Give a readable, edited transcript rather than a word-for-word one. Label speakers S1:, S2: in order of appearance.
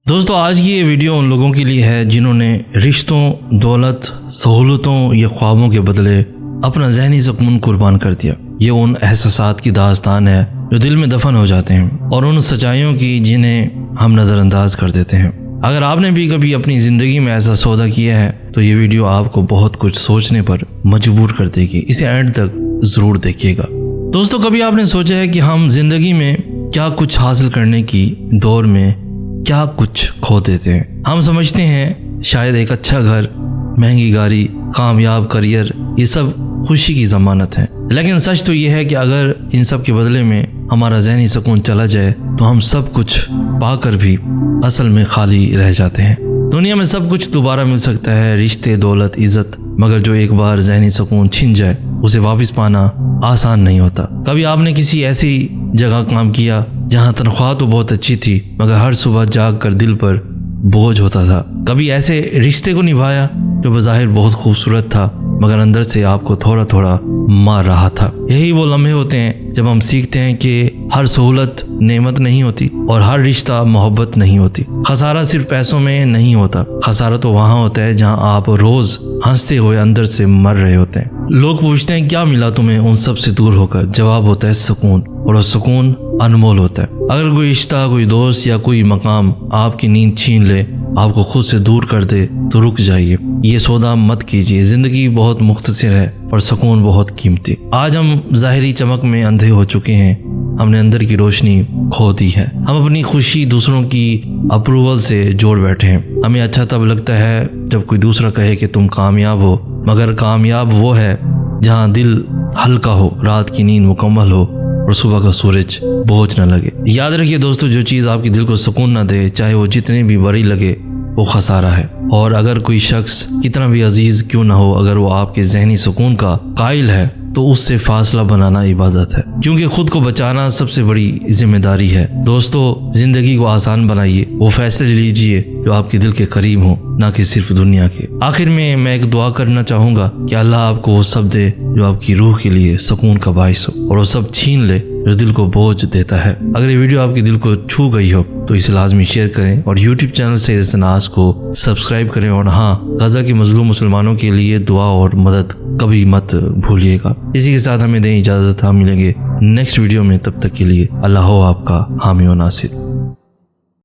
S1: दोस्तों आज की ये वीडियो उन लोगों के लिए है जिन्होंने रिश्तों, दौलत, सहूलतों या ख्वाबों के बदले अपना जहनी सुकून कुर्बान कर दिया। ये उन एहसासात की दास्तान है जो दिल में दफन हो जाते हैं और उन सच्चाइयों की जिन्हें हम नज़रअंदाज कर देते हैं। अगर आपने भी कभी अपनी ज़िंदगी में ऐसा सौदा किया है तो ये वीडियो आपको बहुत कुछ सोचने पर मजबूर कर देगी। इसे एंड तक ज़रूर देखिएगा। दोस्तों कभी आपने सोचा है कि हम जिंदगी में क्या कुछ हासिल करने की दौर में क्या कुछ खो देते हैं। हम समझते हैं शायद एक अच्छा घर, महंगी गाड़ी, कामयाब करियर ये सब खुशी की ज़मानत है, लेकिन सच तो ये है कि अगर इन सब के बदले में हमारा जहनी सुकून चला जाए तो हम सब कुछ पाकर भी असल में खाली रह जाते हैं। दुनिया में सब कुछ दोबारा मिल सकता है, रिश्ते, दौलत, इज्जत, मगर जो एक बार जहनी सुकून छिन जाए उसे वापस पाना आसान नहीं होता। कभी आपने किसी ऐसी जगह काम किया जहां तनख्वाह तो बहुत अच्छी थी मगर हर सुबह जाग कर दिल पर बोझ होता था। कभी ऐसे रिश्ते को निभाया जो बज़ाहिर बहुत खूबसूरत था मगर अंदर से आपको थोड़ा थोड़ा मार रहा था। यही वो लम्हे होते हैं जब हम सीखते हैं कि हर सहूलत नेमत नहीं होती और हर रिश्ता मोहब्बत नहीं होती। खसारा सिर्फ पैसों में नहीं होता, खसारा तो वहाँ होता है जहाँ आप रोज हंसते हुए अंदर से मर रहे होते हैं। लोग पूछते हैं क्या मिला तुम्हें उन सब से दूर होकर, जवाब होता है सुकून, और वो सुकून अनमोल होता है। अगर कोई रिश्ता, कोई दोस्त या कोई मकाम आपकी नींद छीन ले, आपको खुद से दूर कर दे तो रुक जाइए। ये सौदा मत कीजिए। जिंदगी बहुत मुख्तसर है और सुकून बहुत कीमती। आज हम ज़ाहिरी चमक में अंधे हो चुके हैं, हमने अंदर की रोशनी खो दी है। हम अपनी खुशी दूसरों की अप्रूवल से जोड़ बैठे हैं। हमें अच्छा तब लगता है जब कोई दूसरा कहे कि तुम कामयाब हो, मगर कामयाब वो है जहाँ दिल हल्का हो, रात की नींद मुकम्मल हो और सुबह का सूरज बोझ न लगे। याद रखिए दोस्तों, जो चीज़ आपके दिल को सुकून न दे, चाहे वो जितनी भी बड़ी लगे, वो खसारा है। और अगर कोई शख्स कितना भी अजीज क्यों ना हो, अगर वो आपके जहनी सुकून का कायल है तो उससे फासला बनाना इबादत है, क्योंकि खुद को बचाना सबसे बड़ी जिम्मेदारी है। दोस्तों जिंदगी को आसान बनाइए, वो फैसले लीजिए जो आपके दिल के करीब हो, ना कि सिर्फ दुनिया के। आखिर में मैं एक दुआ करना चाहूँगा कि अल्लाह आपको वो सब दे जो आपकी रूह के लिए सुकून का बाइस हो, और वो सब छीन ले जो दिल को बोझ देता है। अगर ये वीडियो आपके दिल को छू गई हो तो इसे लाजमी शेयर करें और यूट्यूब चैनल सईद हसन आस को सब्सक्राइब करें। और हाँ, गजा के मजलूम मुसलमानों के लिए दुआ और मदद कभी मत भूलिएगा। इसी के साथ हमें दें इजाज़त, हम मिलेंगे नेक्स्ट वीडियो में। तब तक के लिए अल्लाह हो आपका हामी व नासिर।